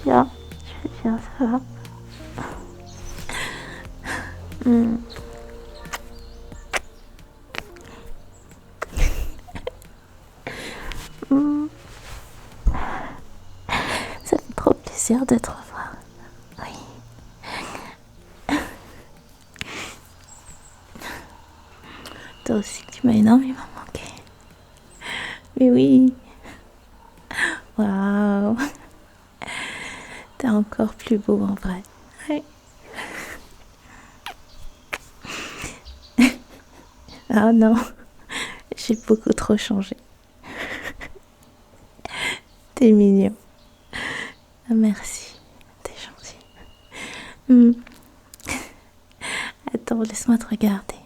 bien. Je vais bien, ça va. Mm. Mm. Ça fait trop plaisir de te revoir. Oui. Toi aussi, tu m'as énormément manqué. Mais oui. Waouh. T'es encore plus beau en vrai. Ouais. Ah non, j'ai beaucoup trop changé. T'es mignon. Ah, merci. T'es gentil. Mm. Attends, laisse-moi te regarder.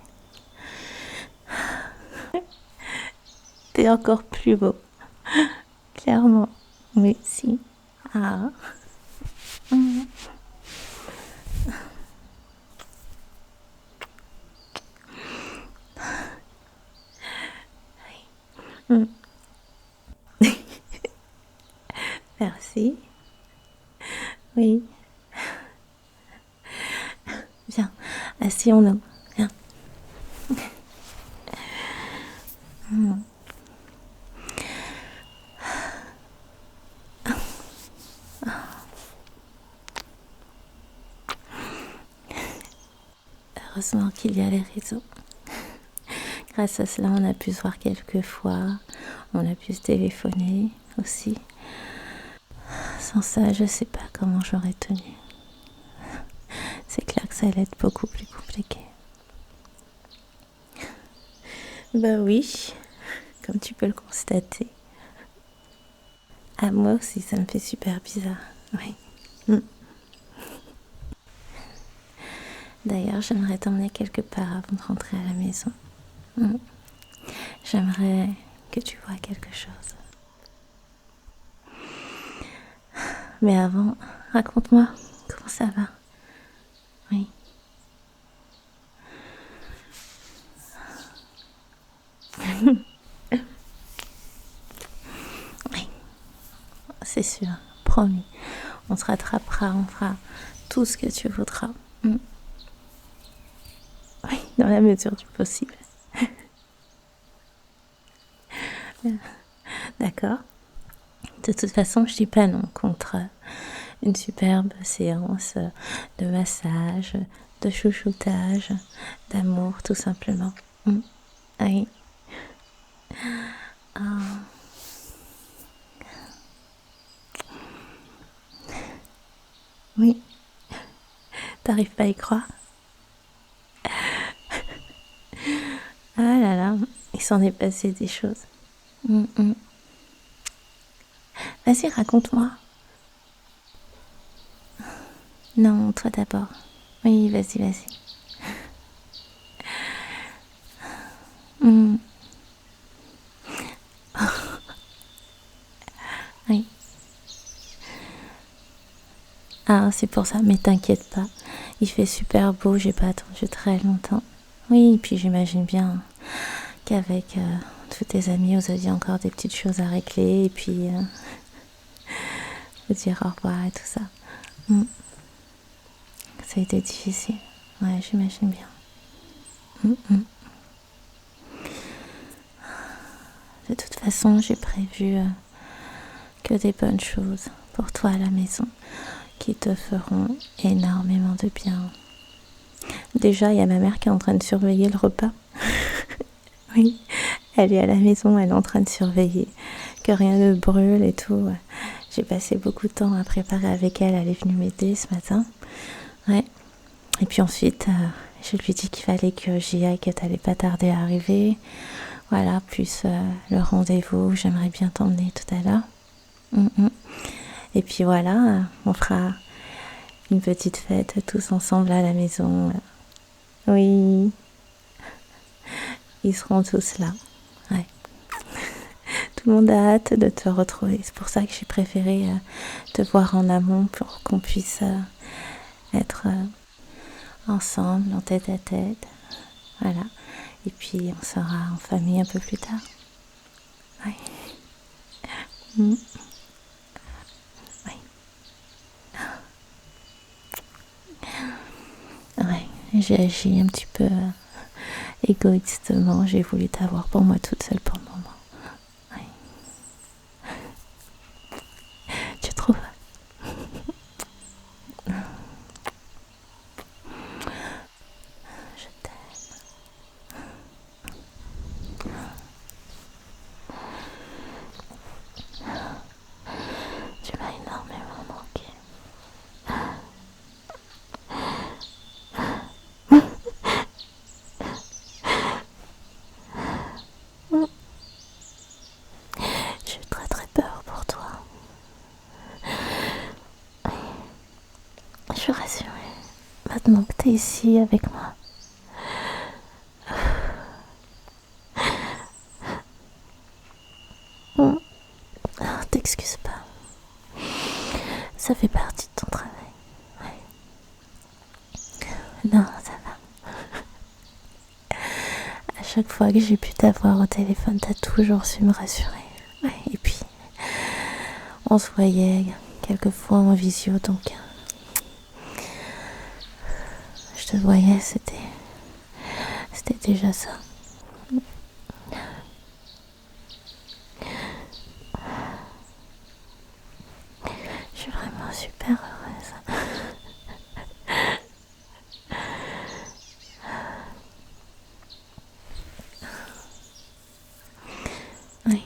T'es encore plus beau. Clairement. Oui, si. Ah. Mm. Mm. Merci. Oui. Viens, asseyons-nous. Viens. Mm. Heureusement qu'il y a les réseaux. Grâce à cela, on a pu se voir quelques fois. On a pu se téléphoner aussi. Sans ça, je sais pas comment j'aurais tenu. C'est clair que ça allait être beaucoup plus compliqué. Bah oui, comme tu peux le constater. Ah, moi aussi, ça me fait super bizarre. Oui. Mm. D'ailleurs, j'aimerais t'emmener quelque part avant de rentrer à la maison. Mm. J'aimerais que tu vois quelque chose. Mais avant, raconte-moi, comment ça va? Oui. Oui, c'est sûr, promis. On se rattrapera, on fera tout ce que tu voudras. Mm. Oui, dans la mesure du possible. D'accord? De toute façon, je dis pas non contre une superbe séance de massage, de chouchoutage, d'amour, tout simplement. Mm. Oui. Ah. Oui. T'arrives pas à y croire? Ah là là, il s'en est passé des choses. Mm, mm. Vas-y, raconte-moi. Non, toi d'abord. Oui, vas-y, vas-y. Mm. Oui. Ah, c'est pour ça, mais t'inquiète pas. Il fait super beau, j'ai pas attendu très longtemps. Oui, et puis j'imagine bien qu'avec tous tes amis, vous aviez encore des petites choses à régler et puis vous dire au revoir et tout ça. Mm. Ça a été difficile. Ouais, j'imagine bien. Mm, mm. De toute façon, j'ai prévu que des bonnes choses pour toi à la maison qui te feront énormément de bien. Déjà, il y a ma mère qui est en train de surveiller le repas. Oui, elle est à la maison, elle est en train de surveiller que rien ne brûle et tout. J'ai passé beaucoup de temps à préparer avec elle, elle est venue m'aider ce matin. Ouais. Et puis ensuite, je lui ai dit qu'il fallait que j'y aille, que t'allais pas tarder à arriver. Voilà, plus le rendez-vous, j'aimerais bien t'emmener tout à l'heure. Mm, mm. Et puis voilà, on fera une petite fête tous ensemble à la maison. Oui, ils seront tous là. Ouais. Tout le monde a hâte de te retrouver. C'est pour ça que j'ai préféré te voir en amont pour qu'on puisse être ensemble, en tête à tête. Voilà. Et puis on sera en famille un peu plus tard. Ouais. Mm. Ouais. J'ai agi un petit peu égoïstement. J'ai voulu t'avoir pour moi toute seule pour le moment. Oui. Tu trouves? Je t'aime. Tu m'as énormément manqué. J'ai très très peur pour toi. Je suis rassurée. Maintenant que t'es ici avec moi. T'excuses pas. Ça fait partie de ton travail. Ouais. Non, ça va. À chaque fois que j'ai pu t'avoir au téléphone, t'as toujours su me rassurer. Ouais. Et puis, on se voyait quelquefois en visio, donc je te voyais, c'était déjà ça. Je suis vraiment super heureuse. Oui.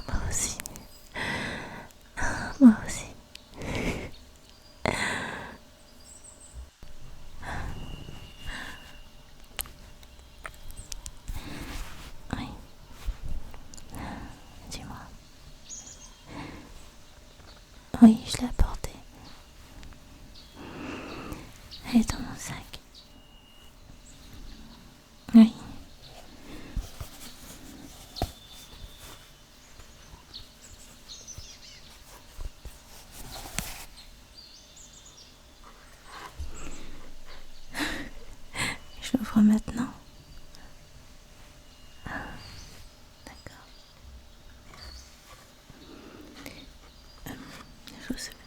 Moi aussi. Moi aussi. Oui. Dis-moi. Oui, je l'ai apporté. Elle est dans mon sac. Oui. Je l'ouvre maintenant. D'accord. Il faut se lever.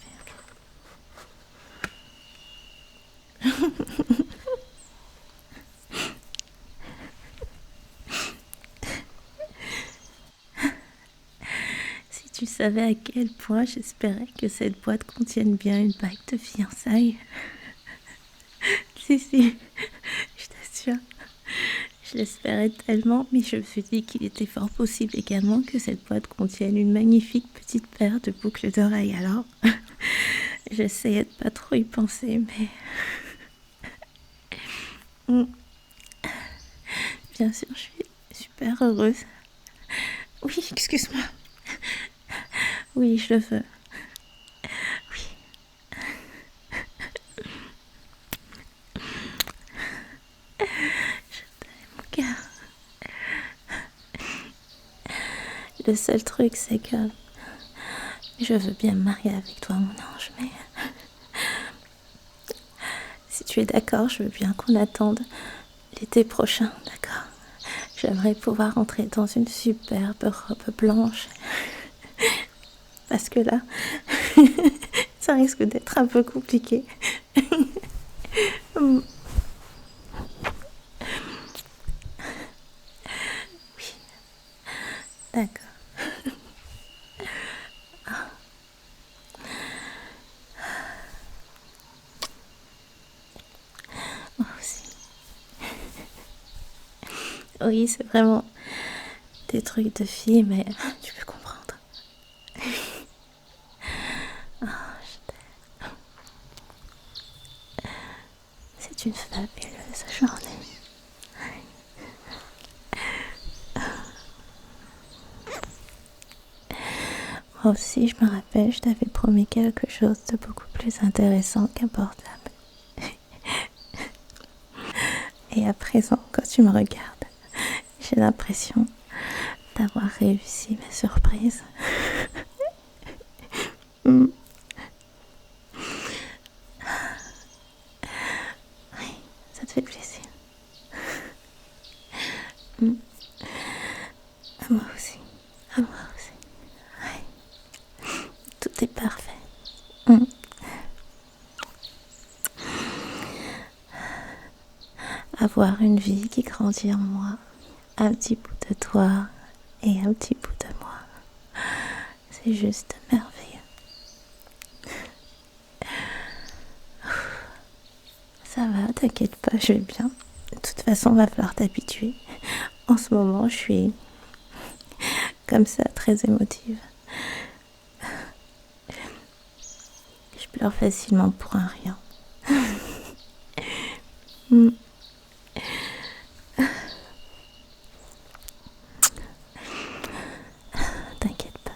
Si tu savais à quel point j'espérais que cette boîte contienne bien une bague de fiançailles. Si, je t'assure. Je l'espérais tellement, mais je me suis dit qu'il était fort possible également que cette boîte contienne une magnifique petite paire de boucles d'oreilles. Alors, j'essayais de pas trop y penser, mais... Bien sûr, je suis super heureuse. Oui, excuse-moi. Oui, je le veux. Oui. Je t'aime, mon cœur. Le seul truc, c'est que je veux bien me marier avec toi, mon ange, mais si tu es d'accord, je veux bien qu'on attende l'été prochain, d'accord? J'aimerais pouvoir entrer dans une superbe robe blanche. Parce que là, ça risque d'être un peu compliqué. Oui, d'accord. Moi aussi. Oui, c'est vraiment des trucs de fille, mais tu peux comprendre. Je t'aime. C'est une fabuleuse journée. Moi aussi, je me rappelle, je t'avais promis quelque chose de beaucoup plus intéressant qu'un portable. Et à présent, quand tu me regardes, j'ai l'impression d'avoir réussi ma surprise. Oui, ça te fait plaisir. À moi aussi. À moi aussi. Ouais. Tout est parfait. voir une vie qui grandit en moi, un petit bout de toi et un petit bout de moi. C'est juste merveilleux. Ça va, t'inquiète pas, je vais bien. De toute façon, va falloir t'habituer. En ce moment, je suis comme ça, très émotive. Je pleure facilement pour un rien. T'inquiète pas,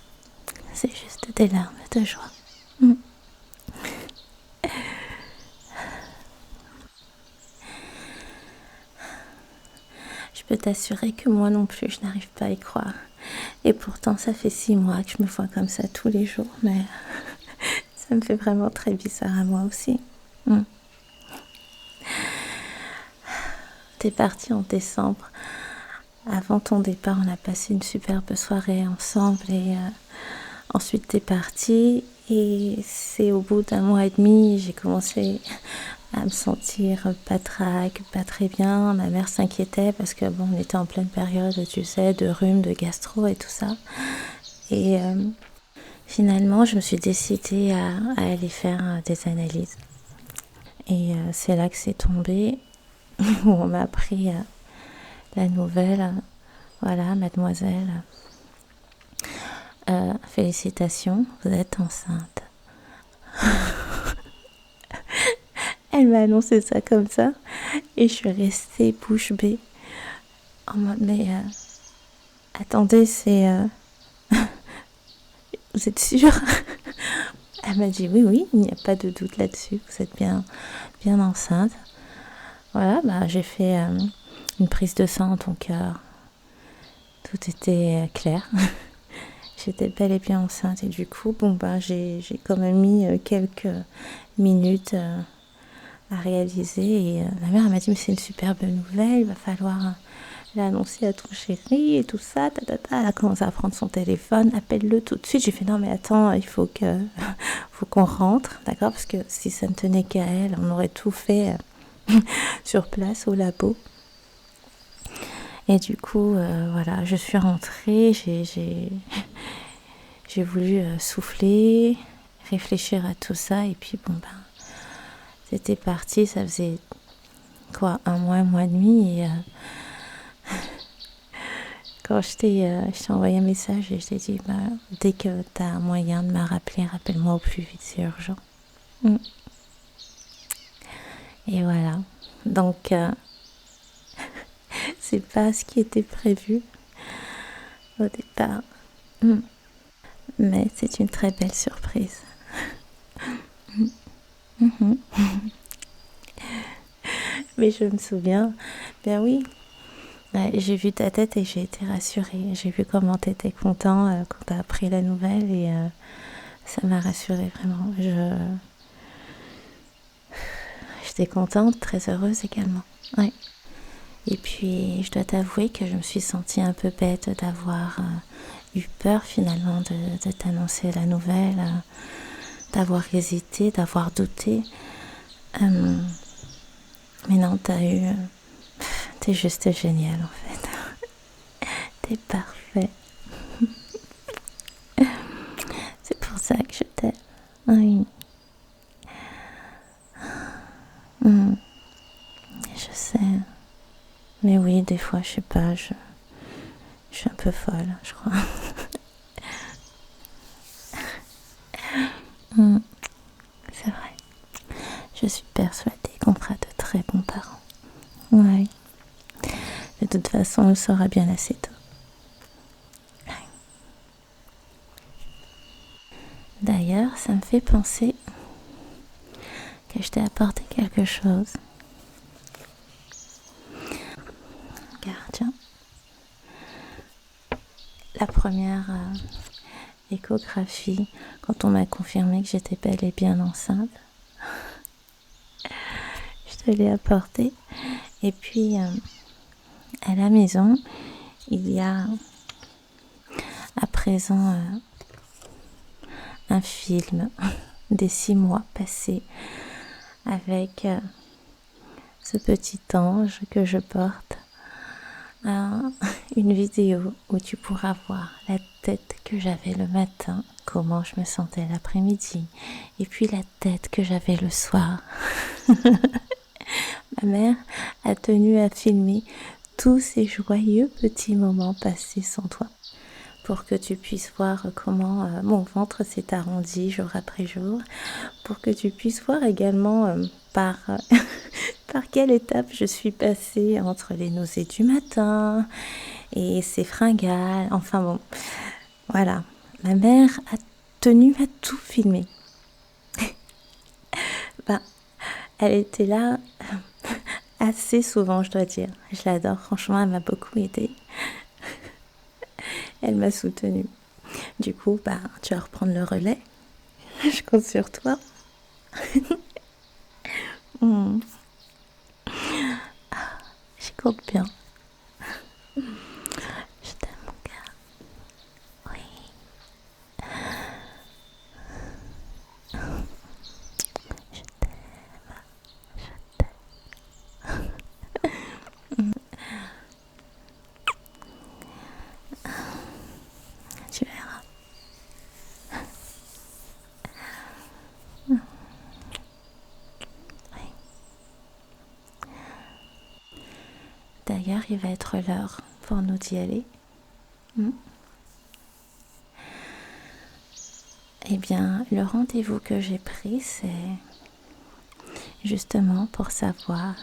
c'est juste des larmes de joie. Je peux t'assurer que moi non plus, je n'arrive pas à y croire. Et pourtant, ça fait 6 mois que je me vois comme ça tous les jours, mais ça me fait vraiment très bizarre à moi aussi. T'es parti en décembre. Avant ton départ, on a passé une superbe soirée ensemble et ensuite t'es parti. Et c'est au bout d'un mois et demi, j'ai commencé à me sentir patraque, pas très bien. Ma mère s'inquiétait parce que bon, on était en pleine période, tu sais, de rhume, de gastro et tout ça. Et finalement, je me suis décidée à aller faire des analyses. Et c'est là que c'est tombé, où on m'a appris la nouvelle. Voilà, mademoiselle, félicitations, vous êtes enceinte. Elle m'a annoncé ça comme ça. Et je suis restée bouche bée. En mode, mais attendez, c'est... vous êtes sûre? Elle m'a dit oui, oui, il n'y a pas de doute là-dessus. Vous êtes bien, bien enceinte. Voilà, bah, j'ai fait une prise de sang, donc tout était clair. J'étais bel et bien enceinte. Et du coup, bon, bah, j'ai quand même mis quelques minutes à réaliser. Et ma mère m'a dit, mais c'est une superbe nouvelle, il va falloir l'annoncer à ton chéri et tout ça. Elle a commencé à prendre son téléphone, appelle-le tout de suite. J'ai fait, non, mais attends, il faut qu'on rentre, d'accord? Parce que si ça ne tenait qu'à elle, on aurait tout fait sur place au labo. Et du coup, voilà, je suis rentrée, j'ai voulu souffler, réfléchir à tout ça. Et puis, bon, ben, c'était parti, ça faisait quoi, un mois et demi. Et quand je t'ai envoyé un message et je t'ai dit, bah, dès que tu as un moyen de me rappeler, rappelle-moi au plus vite, c'est urgent. Et voilà. Donc, c'est pas ce qui était prévu au départ. Mais c'est une très belle surprise. Mais je me souviens, ben oui, ouais, j'ai vu ta tête et j'ai été rassurée. J'ai vu comment tu étais content quand tu as appris la nouvelle et ça m'a rassurée vraiment. J'étais contente, très heureuse également. Ouais. Et puis, je dois t'avouer que je me suis sentie un peu bête d'avoir eu peur finalement de t'annoncer la nouvelle, d'avoir hésité, d'avoir douté. Mais non, t'es juste génial en fait. T'es parfait. C'est pour ça que je t'aime. Oui. Je sais. Mais oui, des fois, je sais pas, je suis un peu folle, je crois. C'est vrai. Je suis persuadée qu'on fera de très bons parents. Ouais. De toute façon, on le saura bien assez tôt. D'ailleurs, ça me fait penser que je t'ai apporté quelque chose. Regarde, tiens. La première échographie, quand on m'a confirmé que j'étais bel et bien enceinte, je te l'ai apportée. Et puis, à la maison, il y a à présent un film des 6 mois passés avec ce petit ange que je porte, une vidéo où tu pourras voir la tête que j'avais le matin, comment je me sentais l'après-midi, et puis la tête que j'avais le soir. Ma mère a tenu à filmer tous ces joyeux petits moments passés sans toi, pour que tu puisses voir comment mon ventre s'est arrondi jour après jour, pour que tu puisses voir également par quelle étape je suis passée entre les nausées du matin et ces fringales. Enfin bon, voilà. Ma mère a tenu à tout filmer. Ben, elle était là assez souvent, je dois dire. Je l'adore, franchement, elle m'a beaucoup aidée. Elle m'a soutenue. Du coup, tu vas reprendre le relais. Je compte sur toi. Hmm, j'y compte bien. Je t'aime, mon gars. Oui. Je t'aime. Tu verras. Oui. D'ailleurs, il va être l'heure pour nous d'y aller. Eh bien, le rendez-vous que j'ai pris, c'est justement pour savoir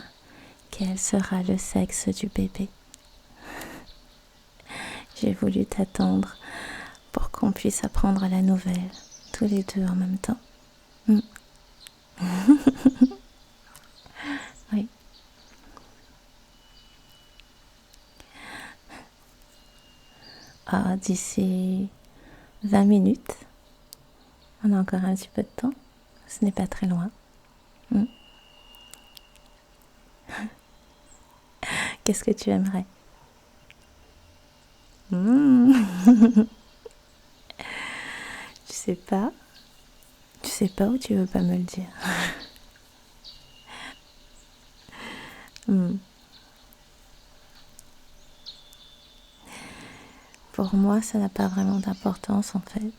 quel sera le sexe du bébé. J'ai voulu t'attendre pour qu'on puisse apprendre la nouvelle, tous les deux en même temps. Oui. D'ici 20 minutes, on a encore un petit peu de temps. Ce n'est pas très loin. Qu'est-ce que tu aimerais? Tu sais pas? Tu sais pas ou tu veux pas me le dire? Pour moi, ça n'a pas vraiment d'importance en fait.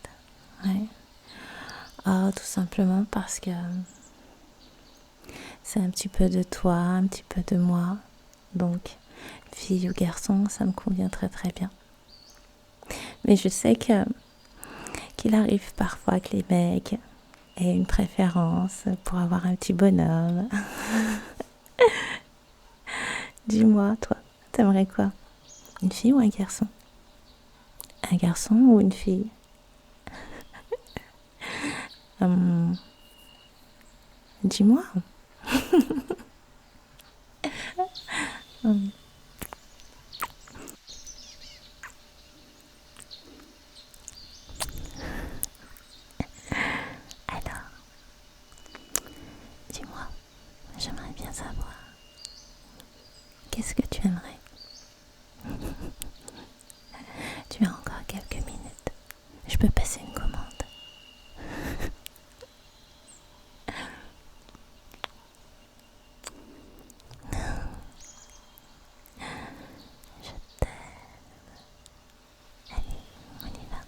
Ouais. Tout simplement parce que c'est un petit peu de toi, un petit peu de moi. Donc, fille ou garçon, ça me convient très très bien. Mais je sais qu'il arrive parfois que les mecs aient une préférence pour avoir un petit bonhomme. Dis-moi, toi, t'aimerais quoi? Une fille ou un garçon? Un garçon ou une fille? Dis-moi. Alors, dis-moi, j'aimerais bien savoir, qu'est-ce que tu aimerais? Tu as encore quelques minutes. Je peux passer une commande. Je t'aime. Allez, on y va.